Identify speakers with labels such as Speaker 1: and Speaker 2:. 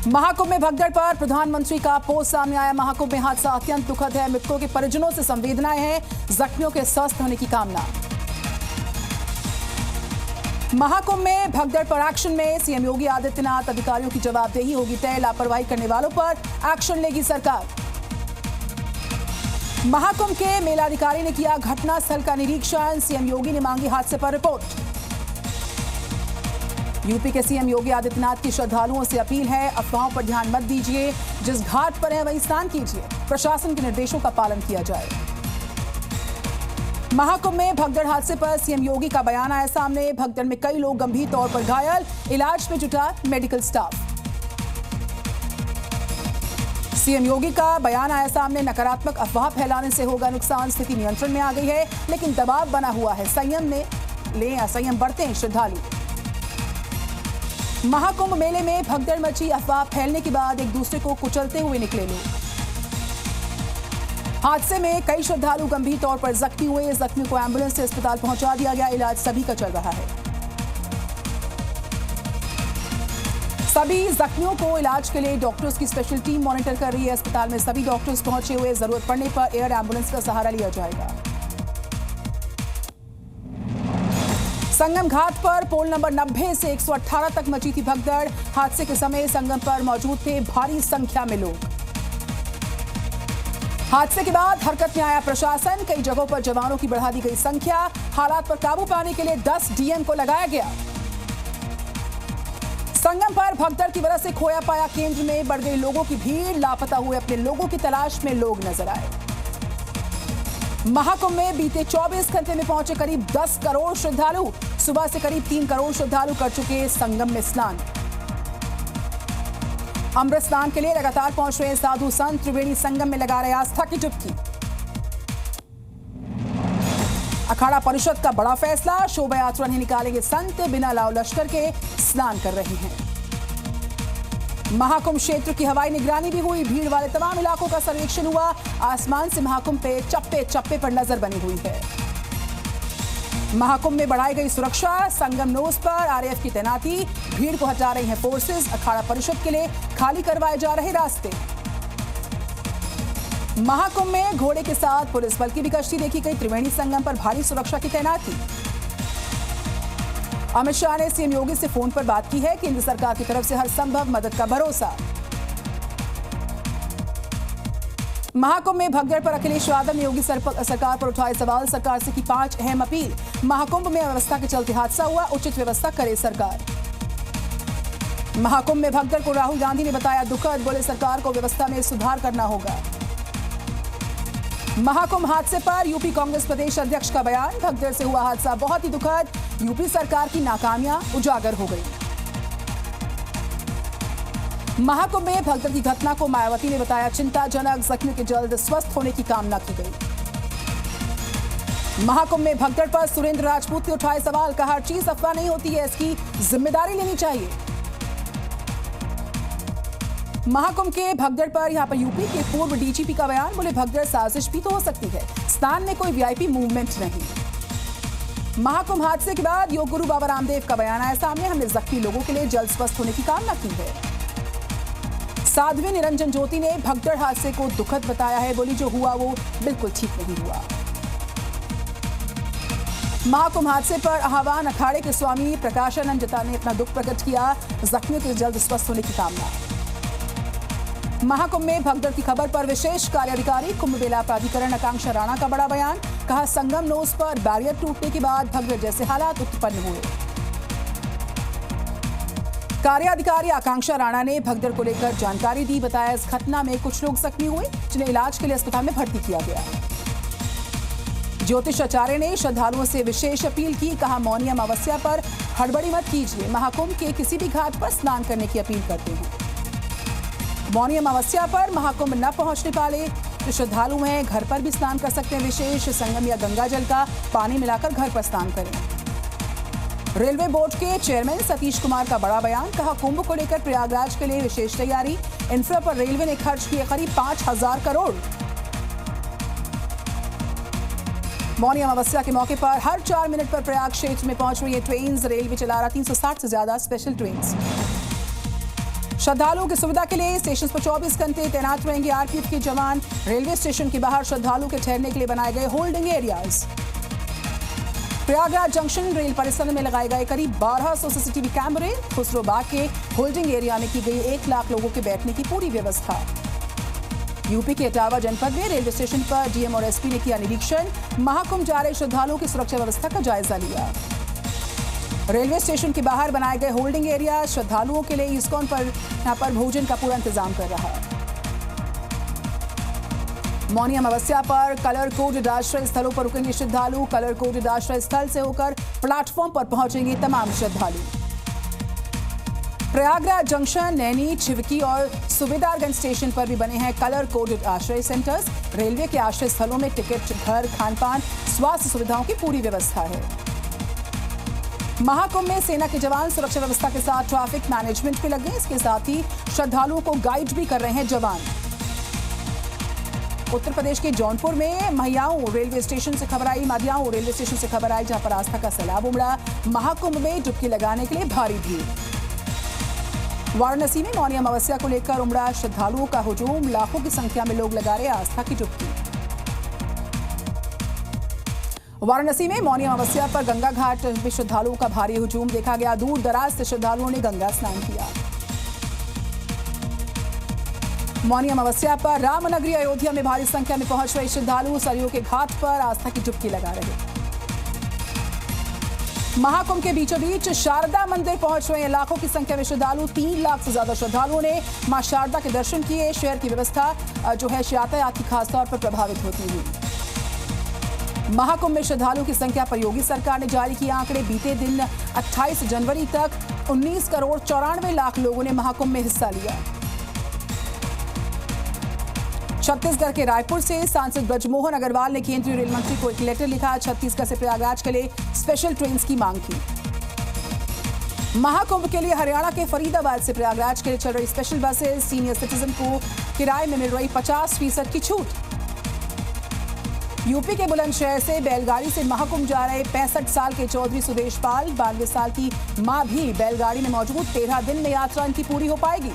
Speaker 1: महाकुंभ में भगदड़ पर प्रधानमंत्री का पोस्ट सामने आया। महाकुंभ में हादसा अत्यंत दुखद है। मृतकों के परिजनों से संवेदनाएं हैं, जख्मियों के स्वस्थ होने की कामना। महाकुंभ में भगदड़ पर एक्शन में सीएम योगी आदित्यनाथ। अधिकारियों की जवाबदेही होगी तय, लापरवाही करने वालों पर एक्शन लेगी सरकार। महाकुंभ के मेलाधिकारी ने किया घटनास्थल का निरीक्षण। सीएम योगी ने मांगी हादसे पर रिपोर्ट। यूपी के सीएम योगी आदित्यनाथ की श्रद्धालुओं से अपील है, अफवाहों पर ध्यान मत दीजिए, जिस घाट पर है वहीं स्नान कीजिए, प्रशासन के निर्देशों का पालन किया जाए। महाकुंभ में भगदड़ हादसे पर सीएम योगी का बयान आया सामने। भगदड़ में कई लोग गंभीर तौर पर घायल, इलाज में जुटा मेडिकल स्टाफ। सीएम योगी का बयान आया सामने। नकारात्मक अफवाह फैलाने से होगा नुकसान, स्थिति नियंत्रण में आ गई है लेकिन दबाव बना हुआ है, संयम बरतें श्रद्धालु। महाकुंभ मेले में भगदड़ मची, अफवाह फैलने के बाद एक दूसरे को कुचलते हुए निकले लोग। हादसे में कई श्रद्धालु गंभीर तौर पर जख्मी हुए। जख्मी को एम्बुलेंस से अस्पताल पहुंचा दिया गया, इलाज सभी का चल रहा है। सभी जख्मियों को इलाज के लिए डॉक्टर्स की स्पेशल टीम मॉनिटर कर रही है। अस्पताल में सभी डॉक्टर्स पहुंचे हुए, जरूरत पड़ने पर एयर एम्बुलेंस का सहारा लिया जाएगा। संगम घाट पर पोल नंबर 90 से 118 तक मची थी भगदड़। हादसे के समय संगम पर मौजूद थे भारी संख्या में लोग। हादसे के बाद हरकत में आया प्रशासन। कई जगहों पर जवानों की बढ़ा दी गई संख्या। हालात पर काबू पाने के लिए 10 डीएम को लगाया गया। संगम पर भगदड़ की वजह से खोया पाया केंद्र में बढ़ गई लोगों की भीड़। लापता हुए अपने लोगों की तलाश में लोग नजर आए। महाकुंभ में बीते 24 घंटे में पहुंचे करीब 10 करोड़ श्रद्धालु। सुबह से करीब 3 करोड़ श्रद्धालु कर चुके संगम में स्नान। अमृत स्नान के लिए लगातार पहुंच रहे साधु संत। त्रिवेणी संगम में लगा रहे आस्था की डुबकी। अखाड़ा परिषद का बड़ा फैसला, शोभा यात्रा नहीं निकालेंगे संत, बिना लाव लश्कर के स्नान कर रहे हैं। महाकुंभ क्षेत्र की हवाई निगरानी भी हुई। भीड़ वाले तमाम इलाकों का सर्वेक्षण हुआ। आसमान से महाकुंभ पे चप्पे चप्पे पर नजर बनी हुई है। महाकुंभ में बढ़ाई गई सुरक्षा। संगम नोज पर आरएएफ की तैनाती। भीड़ को हटा रही हैं फोर्सेस। अखाड़ा परिषद के लिए खाली करवाए जा रहे रास्ते। महाकुंभ में घोड़े के साथ पुलिस बल की भी गश्ती देखी गई। त्रिवेणी संगम पर भारी सुरक्षा की तैनाती। अमित शाह ने सीएम योगी से फोन पर बात की है। केंद्र सरकार की तरफ से हर संभव मदद का भरोसा। महाकुंभ में भगदड़ पर अखिलेश यादव ने योगी सरकार पर उठाए सवाल। सरकार से की 5 अहम अपील। महाकुंभ में अव्यवस्था के चलते हादसा हुआ, उचित व्यवस्था करे सरकार। महाकुंभ में भगदड़ को राहुल गांधी ने बताया दुखद, बोले सरकार को व्यवस्था में सुधार करना होगा। महाकुंभ हादसे पर यूपी कांग्रेस प्रदेश अध्यक्ष का बयान। भगदड़ से हुआ हादसा बहुत ही दुखद, यूपी सरकार की नाकामियां उजागर हो गई। महाकुंभ में भगदड़ की घटना को मायावती ने बताया चिंताजनक, जख्मियों के जल्द स्वस्थ होने की कामना की गई। महाकुंभ में भगदड़ पर सुरेंद्र राजपूत ने उठाए सवाल। कहा हर चीज अफवाह नहीं होती है, इसकी जिम्मेदारी लेनी चाहिए। महाकुंभ के भगदड़ पर यहां पर यूपी के पूर्व डीजीपी का बयान। बोले भगदड़ साजिश भी तो हो सकती है, स्नान में कोई वीआईपी मूवमेंट नहीं। महाकुंभ हादसे के बाद योग गुरु बाबा रामदेव का बयान आया सामने। हमने जख्मी लोगों के लिए जल्द स्वस्थ होने की कामना की है। साध्वी निरंजन ज्योति ने भगदड़ हादसे को दुखद बताया है। बोली जो हुआ वो बिल्कुल ठीक नहीं हुआ। महाकुंभ हादसे पर आह्वान अखाड़े के स्वामी प्रकाशानंद जता ने अपना दुख प्रकट किया। जख्मियों के जल्द स्वस्थ होने की कामना। महाकुंभ में भगदड़ की खबर पर विशेष कार्याधिकारी कुंभ मेला प्राधिकरण आकांक्षा राणा का बड़ा बयान। कहा संगम नोज पर बैरियर टूटने के बाद भगदड़ जैसे हालात उत्पन्न हुए। कार्याधिकारी आकांक्षा राणा ने भगदड़ को लेकर जानकारी दी। बताया इस घटना में कुछ लोग जख्मी हुए, जिन्हें इलाज के लिए अस्पताल में भर्ती किया गया। ज्योतिष आचार्य ने श्रद्धालुओं से विशेष अपील की। कहा मौनी अमावस्या पर हड़बड़ी मत कीजिए, महाकुंभ के किसी भी घाट पर स्नान करने की अपील करते हैं। मौनी अमावस्या पर महाकुंभ न पहुंचने वाले जो श्रद्धालु हैं घर पर भी स्नान कर सकते हैं। विशेष संगम या गंगा जल का पानी मिलाकर घर पर स्नान करें। रेलवे बोर्ड के चेयरमैन सतीश कुमार का बड़ा बयान। कहा कुंभ को लेकर प्रयागराज के लिए विशेष तैयारी। इंफ्रा पर रेलवे ने खर्च किए करीब 5,000 करोड़। मौनी अमावस्या के मौके पर हर 4 मिनट पर प्रयाग क्षेत्र में पहुंच रही है ट्रेन। रेलवे चला रहा 360 से ज्यादा स्पेशल ट्रेन। श्रद्धालुओं की सुविधा के लिए स्टेशन पर 24 घंटे तैनात रहेंगे आरपीएफ के जवान। रेलवे स्टेशन के बाहर श्रद्धालुओं के ठहरने के लिए बनाए गए holding areas. Prayagraj junction rail परिसर में लगाए गए करीब 1200 सीसीटीवी कैमरे। खुसरोबाग के होल्डिंग एरिया में की गई 1 लाख लोगों के बैठने की पूरी व्यवस्था। यूपी के इटावा जनपद में रेलवे स्टेशन पर डीएम और एसपी ने किया निरीक्षण। महाकुंभ जा रहे श्रद्धालुओं की सुरक्षा व्यवस्था का जायजा लिया। रेलवे स्टेशन के बाहर बनाए गए होल्डिंग एरिया श्रद्धालुओं के लिए इस्कॉन पर यहां पर भोजन का पूरा इंतजाम कर रहा है। मौनी अमावस्या पर कलर कोडेड आश्रय स्थलों पर रुकेंगे श्रद्धालु। कलर कोडेड आश्रय स्थल से होकर प्लेटफॉर्म पर पहुंचेंगे तमाम श्रद्धालु। प्रयागराज जंक्शन, नैनी, छिवकी और सुबेदारगंज स्टेशन पर भी बने हैं कलर कोडेड आश्रय सेंटर्स। रेलवे के आश्रय स्थलों में टिकट, घर, खान-पान, स्वास्थ्य सुविधाओं की पूरी व्यवस्था है। महाकुंभ में सेना के जवान सुरक्षा व्यवस्था के साथ ट्रैफिक मैनेजमेंट पे लगे। इसके साथ ही श्रद्धालुओं को गाइड भी कर रहे हैं जवान। उत्तर प्रदेश के जौनपुर में महियाओं रेलवे स्टेशन से खबर आई, मादियाओं रेलवे स्टेशन से खबर आई, जहां पर आस्था का सैलाब उमड़ा। महाकुंभ में डुबकी लगाने के लिए भारी भीड़। वाराणसी में मौनी अमावस्या को लेकर उमड़ा श्रद्धालुओं का हुजूम। लाखों की संख्या में लोग लगा रहे आस्था की डुबकी। वाराणसी में मौनी अमावस्या पर गंगा घाट में श्रद्धालुओं का भारी हुजूम देखा गया। दूर दराज से श्रद्धालुओं ने गंगा स्नान किया। मौनी अमावस्या पर रामनगरी अयोध्या में भारी संख्या में पहुंच रहे श्रद्धालु सरयू के घाट पर आस्था की डुबकी लगा रहे। महाकुंभ के बीचों बीच शारदा मंदिर पहुंच रहे हैं लाखों की संख्या में श्रद्धालु। 3 लाख से ज्यादा श्रद्धालुओं ने मां शारदा के दर्शन किए। शहर की व्यवस्था जो है यातायात की खासतौर पर प्रभावित होती हुई। महाकुंभ में श्रद्धालुओं की संख्या पर योगी सरकार ने जारी किए आंकड़े। बीते दिन 28 जनवरी तक 19 करोड़ 94 लाख लोगों ने महाकुंभ में हिस्सा लिया। छत्तीसगढ़ के रायपुर से सांसद ब्रजमोहन अग्रवाल ने केंद्रीय रेल मंत्री को एक लेटर लिखा। छत्तीसगढ़ से प्रयागराज के लिए स्पेशल ट्रेन की मांग की। महाकुंभ के लिए हरियाणा के फरीदाबाद से प्रयागराज के लिए चल रही स्पेशल बसेस। सीनियर सिटीजन को किराए में मिल रही 50% की छूट। यूपी के बुलंदशहर से बैलगाड़ी से महाकुंभ जा रहे 65 साल के चौधरी सुदेश पाल। 92 साल की मां भी बैलगाड़ी में मौजूद। 13 दिन में यात्रा इनकी पूरी हो पाएगी।